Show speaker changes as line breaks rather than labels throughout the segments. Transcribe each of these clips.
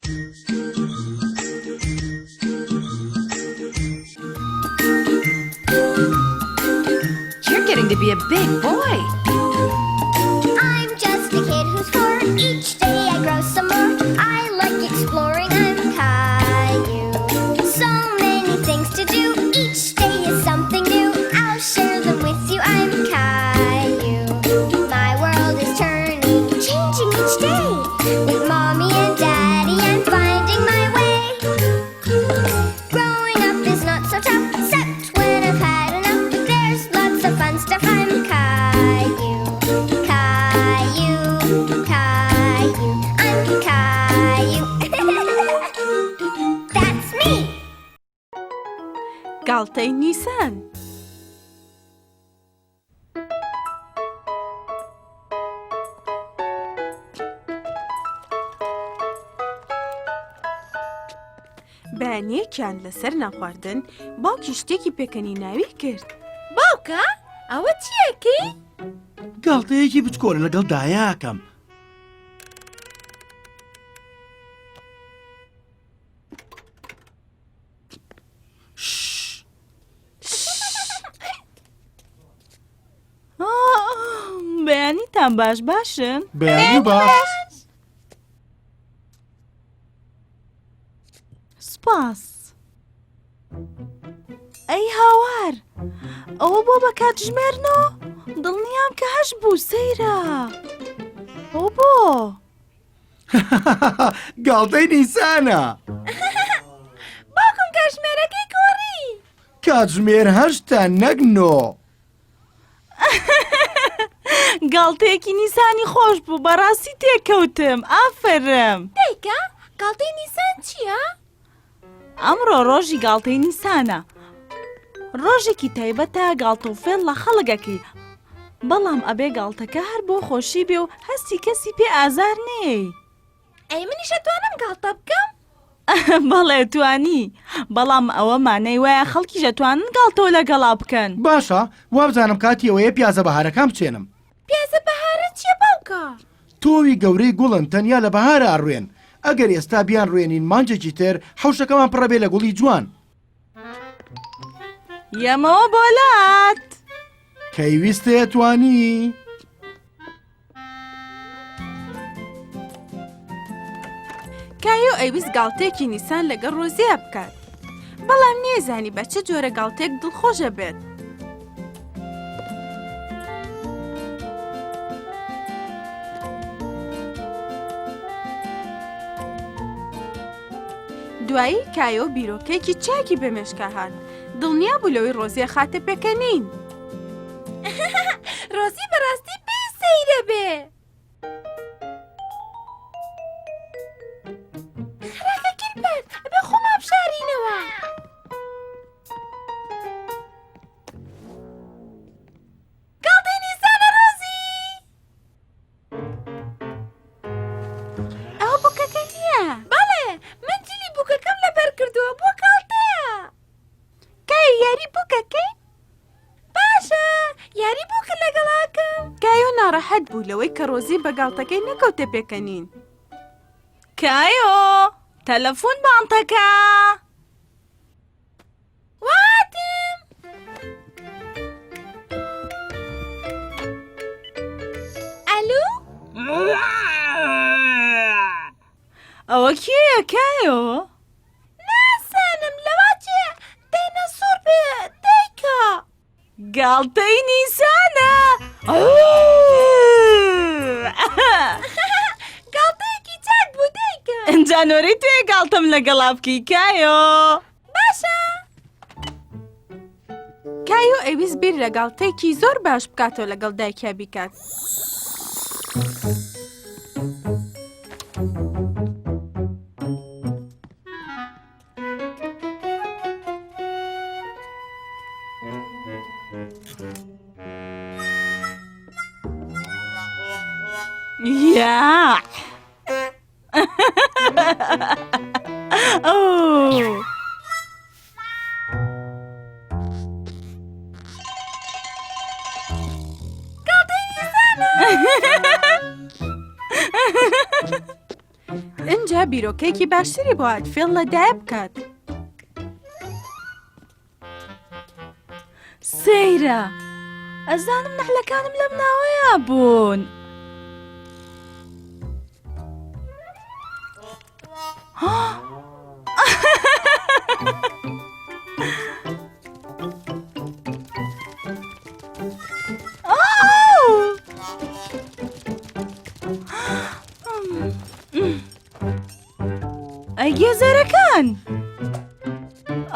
You're getting to be a big boy.
I'm just a kid who's 4. Each day I grow some more. I like exploring. I'm Caillou. So many things to do. Each day is something new. I'll share them with you. I'm Caillou. My world is turning, changing each day. With mommy and daddy, I'm finding my way. Growing up is not so tough, except when I've had enough. There's lots of fun stuff. I'm Caillou. Caillou, Caillou, I'm Caillou. That's me.
گاڵتەی نیسان. بەیانیەکیان لەسەر نەخواردن باوکی شتێکی پێکەنی ناوی کرد.
باوکە ئەوە چیەکەی؟
گاڵتەیەکی بچکۆلە لەگەڵ دایاکەم.
بەیانیتان باشن؟
بەیانی باش.
سپاس. ئەی هاوار، ئەوە بۆ بە کاتژمێرنەوە؟ دڵنیام کە هەش بوو سەیرە. ئەو بۆ
گاڵتەی نیسانە.
باوکم کاتژمێرەکەی گۆڕی.
کاتژمێر 8 نەک 9.
گاڵتەیەکی نیسانی خۆش بوو، بەڕاستی تێکەوتم. ئافرم.
دایکە گاڵتەی نیسان چییە؟
ئەمڕۆ ڕۆژی گاڵتەی نیسانە. ڕۆژێکی تایبەتە گاڵتە و فێڵ لە خەڵگەکەی، بەڵام ئەبێ گاڵتەکە هەر بۆ خۆشی بێ و هەستی کەسی پێ ئازار نێی.
ئەی منیشە توانم گاڵتە بکەم؟
بەڵێ توانی، بەڵام ئەوە مانەی وایە خەڵکی دەتوانن گاڵتەوە لەگەڵا بکەن.
باشە، وابزانم کاتی ئەوەیە پیازە بەهارەکان بچێنم.
پیازە بەهارە چیە باوکە؟
تۆوی گەورەی گوڵن تەنیا لە بەهارە ئەڕوێن. ئەگەر ئێستا بیان ڕوێنین مانجێکی تر حەوشەکەمان پڕەبێ لە گوڵی جوان.
یەمەوە بۆلات
کەیویستە توانی.
کایۆ ئەیویست گاڵتەیەکی نیسان لەگەڵ ڕۆزیە بکات، بەڵام نێزانی بە چه جۆرە گاڵتێک دڵخۆشە بێت. دوایی کایۆ بیرۆکەیەکی چاکی بە مێشکە هات، دڵنیا بوو لەوەی ڕۆزیە خاتە پێکەنین.
ڕۆزی بەڕاستی پێی سەیرە بێ. خراکە کیلپەت ئەبێ خۆما بشارینەوە. گاڵتەی نیسانە ڕۆزی.
ئەوە بووکەکە نییە؟
بەڵێ من جلی بووکەکەم لەبەر کردووە بۆ گاڵتەیە.
کایۆ یاری بووکەکەی؟
باشە یاری بووکە لەگەڵاکەم.
کایۆ ناڕەحەت بوو لەوەی کە ڕۆزی بە گاڵتەکەی نەکەوتە پێکەنین. کایۆ تەلەفۆن بانتەکە.
واتم. ئەلو؟
ئەوە کێیە کایۆ؟
ناسانم لەوا چێ دایناسۆر بێ دایکە.
گاڵتەی نیسانە.
گاڵتەیەکی چاک بوو دایکە.
جانۆرەی توێ گاڵتەم لەگەڵا بکەی کایۆ.
باشە.
کایۆ ئەویست بیر لە گاڵتەیەکی زۆر باش بکاتەوە لەگەڵ دایکیا بیکات. یا ئەو
گاڵتەی نیسانە.
بیرۆکەیەکی باشتری بۆ هات فێڵ لەدایە بکات.
سەیرە ئەزانم نەحلەکانم لەم ناوەیە بوون. ئەی گێزەرەکان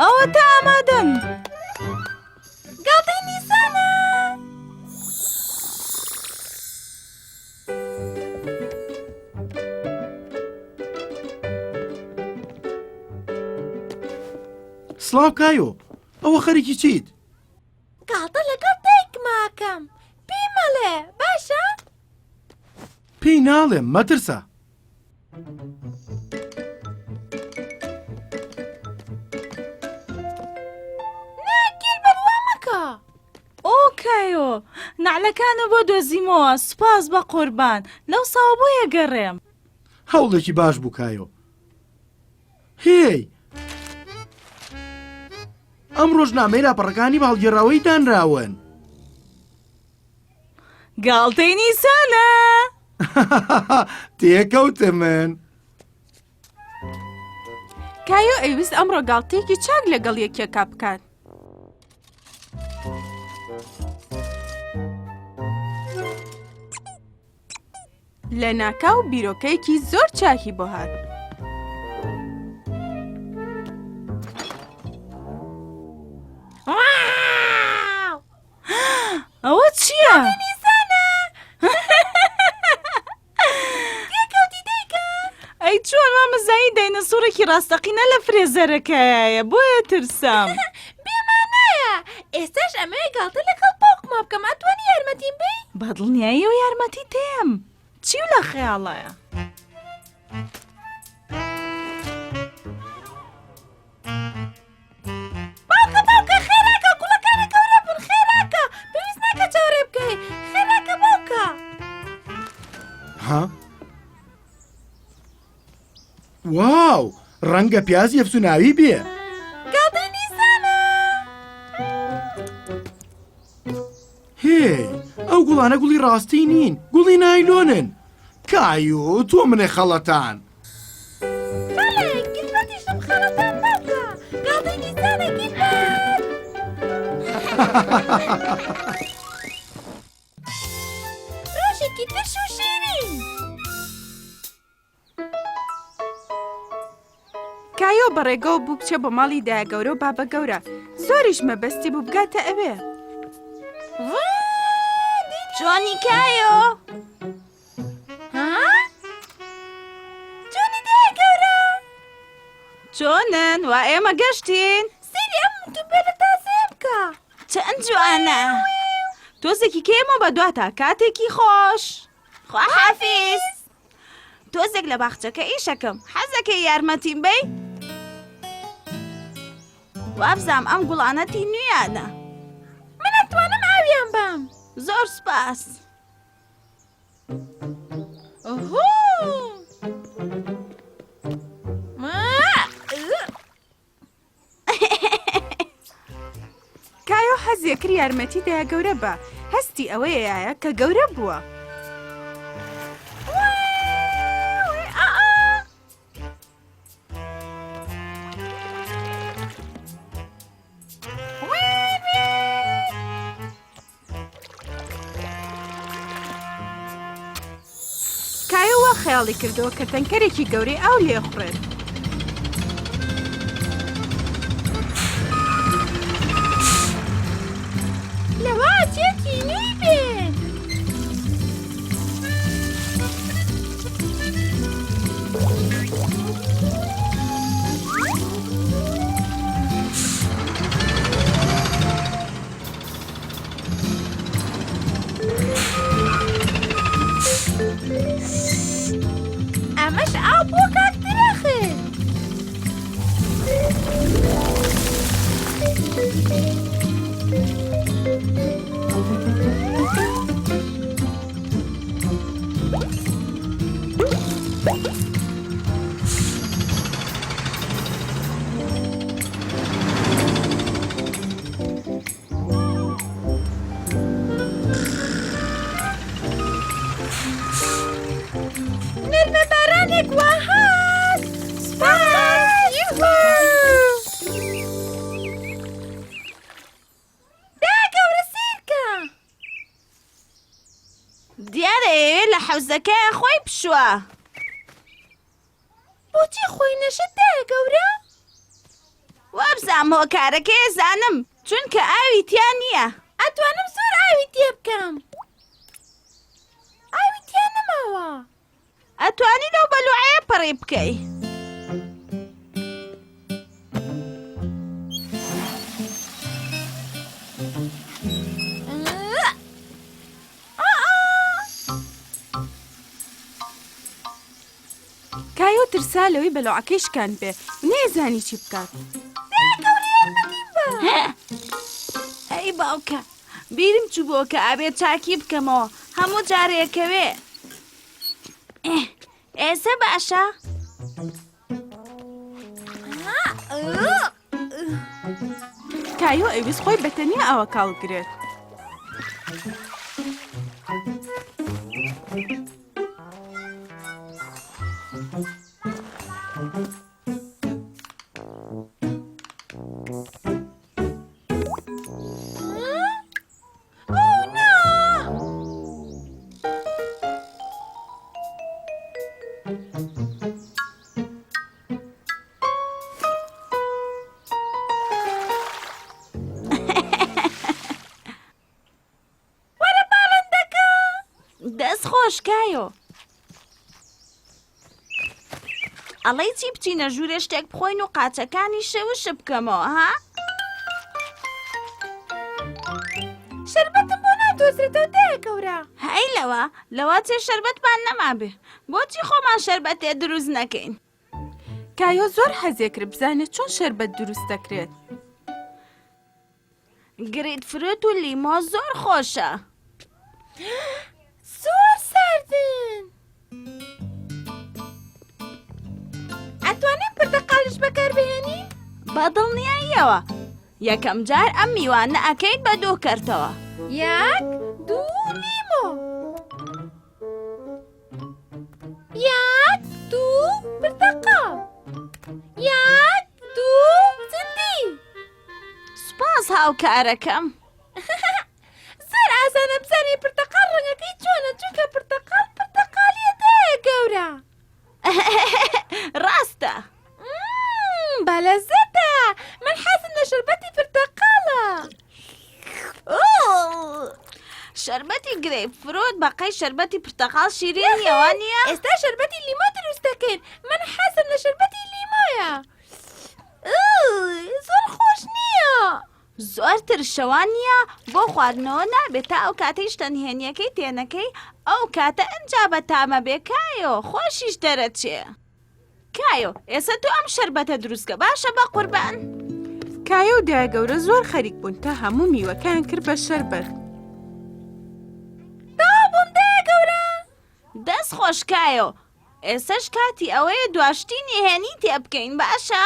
ئەوە تا ئامادەن.
گاڵتەی نیسانە.
سڵاو کایۆ، ئەوە خەریکی چیت؟
گاڵتە لەگەڵ دایکماکەم. پێی مەڵێ باشە؟
پێی ناڵێم مەترسە.
ئۆ کایۆ نەعلەکانە بۆ دۆزیمەوە. سوپاس بە قوربان لەو ساوە بۆ یەگەڕێم.
هەوڵێکی باش بوو کایۆ. هێی ئەم ڕۆژنامەی لاپەڕەکانی باڵگێڕاوەی دانراون.
گاڵتەی نیسانە.
تێکەوتە من.
کایۆ ئەیویست ئەمڕۆ گاڵتەیەکی چاک لەگەڵ یەکێکا بکات. لە ناکاو بیرۆکەیەکی زۆر چاکی بۆ هات.
ئەوە چییە؟ ئەی چۆن مامەزایی داینەسۆرێکی ڕاستەقینە لە فرێزەرەکەیە بۆیە ترسام.
بێمانایە ئێستاش ئەمەیە گاڵتە لەگەڵ باوکما بکەم. ئەتوانی یارمەتیم بی؟
بەدڵنیایی و یارمەتی تێم. چی و لە خەیاڵەیە؟
باوکە خێراکە گوڵەکانی گەورە بوون. خێراکە پێویست ناکە چاوەڕێ بکەی. خێراکە باوکە.
ها؟ واو ڕەنگە پیاز یەفسوناوی بێ.
گاڵتەی نیسانە.
هێ ئەو گوڵانە گوڵی ڕاستی نین، گوڵی نایلۆنن. کایۆ تۆ منێ خەڵەتان.
بەڵێ گیرفەتیشم خەڵەتان باوکە. گاڵتەی نیسانە گیرفەت. ڕۆژێکی ترش و شیرین.
کایۆ بەڕێگەوە بوو بچێ بۆ ماڵی دایەگەورە و بابە گەورە. زۆریش مەبەستی بوو بگاتە ئەوێ.
جۆنی کایۆ.
جۆنی دایەگەورە.
چۆنن؟ وا ئێمە گەشتین؟
سەیری ئەم تۆمبێلە تازەیە بکە.
چەند جوانە. تۆزێکی کێمە بە دواتە کاتێکی خۆش. خواحافیز. تۆزێک لە باخچەکە ئیشەکەم. حەزەکەی یارمەتیم بی؟ وابزام ئەم گوڵانەتی نوێیانە.
من ئەتوانم ئاویان بام.
زۆر سپاس.
کایۆ حەزیە کرد یارمەتی دایەگەورە بە. هەستی ئەوەیە کە گەورە بووە. کایۆ خەیاڵی کردەوە کە تەنکەرێکی گەورەی ئاو لێخورێت.
لەوا چێکی نوی بێن. ئەمەش ئاو بۆ کاکترەخێ.
حەوزەکەی خۆی پشووە.
بۆچی خۆی نەشتدایە گەورە؟
وابزان هۆکارەکەی زانم چونکە ئاوی تیا نییە.
ئەتوانم زۆر ئاوی تێ بکەم. ئاوی تیا نەماوە.
ئەتوانی لەو بەلوعەیە پەڕی بکەی.
کایۆ ترسا لەوەی بەلۆعەکەی شکان بێ و نەیزانی چی بکات.
ئەی باوکە بیرم چوو بۆ کە ئابێت چاکی بکەمەوە هەموو جارێکەوێ. ئێستا باشە؟
کایۆ ئەویست خۆی بەتەنیا ئەوە کاڵگرێت.
دەست خۆش کایۆ. ئەڵەی چی بچینە ژوورێ شتێک بخۆین و قاچەکانی شەوش بکەمەوە ها؟
شەربەتم بۆ نادۆزرێتەوە دایە گەورە.
هەی لەوە چێ شەربەتمان نەمابێ بۆچی خۆمان شەربەتێ دروست نەکەین؟
کایۆ زۆر حەزێ کرد بزانێت چۆن شەربەت دروست دەکرێت.
گریت فرۆت و لیمۆ زۆر خۆشە.
زۆر ساردن. ئەتوانین پرتەقالیش بەکاربهێنین؟
بەدڵنیاییەوە یەکەم جار ئەم میوانە ئەکەیت بە دوو کەرتەوە.
یەک دوو لیمۆ. یەک دوو پرتەقال. یەک دوو زندی.
سوپاس هاوکارەکەم.
زۆر ئاسانە بزانێ پرتەقال ڕەنگەکەی چۆنە چونکە پرتەقال پرتەقالیە دایە گەورە.
ڕاستە.
بەلەزەتە. من حەزم لە شەربەتی پرتەقاڵە.
شەربەتی گرێپ فرۆت بەقەی شەربەتی پرتەقال شیرین نیەوە نییە؟
ئێستا شەربەتی لیمۆ دروست دەکەین. من حەزم لە شەربەتی لیمۆیە. زۆر خۆش نییە.
زۆر ترشەوان نییە بۆ خواردنەوە نابێت تا ئەو کاتەی شتەنهێنیەکەی تێنەکەی ئەو کاتە ئەنجا بەتامە بێ کایۆ خۆشیش دەرەچێ. کایۆ ئێستا تۆ ئەم شەربەتە دروستکە باشە بە قوربان.
کایۆ و دایە گەورە زۆر خەریک بوون تا هەموو میوەکان کرد بە شەربەت.
تاوابووم دایە گەورە.
دەست خۆش کایۆ ئێستاش کاتی ئەوەیە دواشتینی هێنی تێ بکەین باشە؟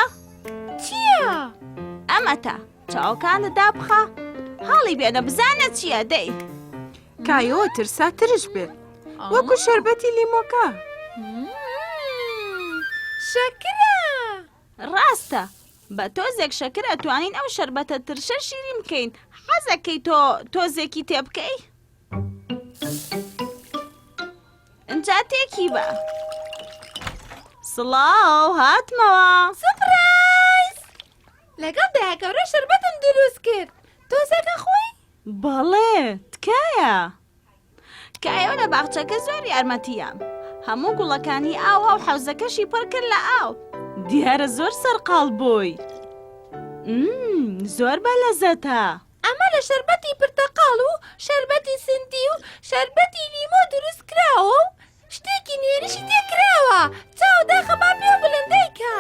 چییە؟
ئەمەتە چاوەکانت دابخە هەڵی بێنە بزانە چییە دەی.
کایۆ ترسا ترش بێت وەکو شەربەتی لیمۆکە.
شەکرە.
ڕاستە بە تۆزێک شەکر ئەتوانین ئەو شەربەتە ترشە شیرین بکەین. حەزەکەی تۆ تۆزێکی تێ بکەی؟ ئەنجا تێکی بە. سڵاو هاتمەوە.
سپرایز. لەگەڵ دایە گەورە شەربەتم دروست کرد. تۆزێکە خۆی؟
بەڵێ تکایە. کایۆ لە باخچەکە زۆر یارمەتیام. هەموو گوڵەکانی ئاوە و حەوزەکەشی پڕ کرد لە ئاو. دیارە زۆر سەرقاڵ بووی. زۆر بەلەزەتە.
ئەمە لە شەربەتی پرتەقاڵ و شەربەتی سندی و شەربەتی لیمۆ دروست کراوە و شتێکی نوێنشی تێکراوە. چاو داخە با پێ بڵندەیکە.